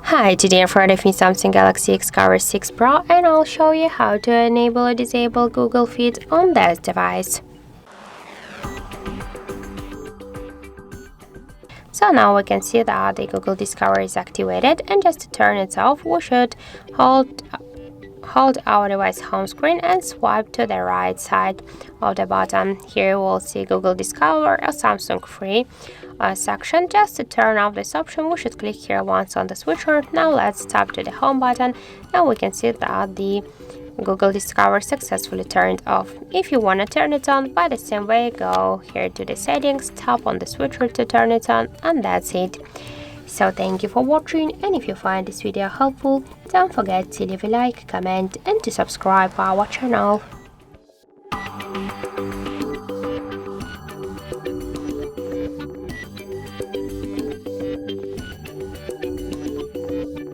Hi, today in front of me Samsung Galaxy XCover 6 Pro, and I'll show you how to enable or disable Google Feed on this device. So now we can see that the Google Discover is activated, and just to turn it off we should hold our device home screen and swipe to the right side of the bottom. Here you will see Google Discover, a Samsung Free section. Just to turn off this option we should click here once on the switcher. Now let's tap to the home button and we can see that the Google Discover successfully turned off. If you want to turn it on by the same way, go here to the settings, tap on the switcher to turn it on, and that's it. So thank you for watching, and if you find this video helpful, don't forget to leave a like, comment and to subscribe our channel.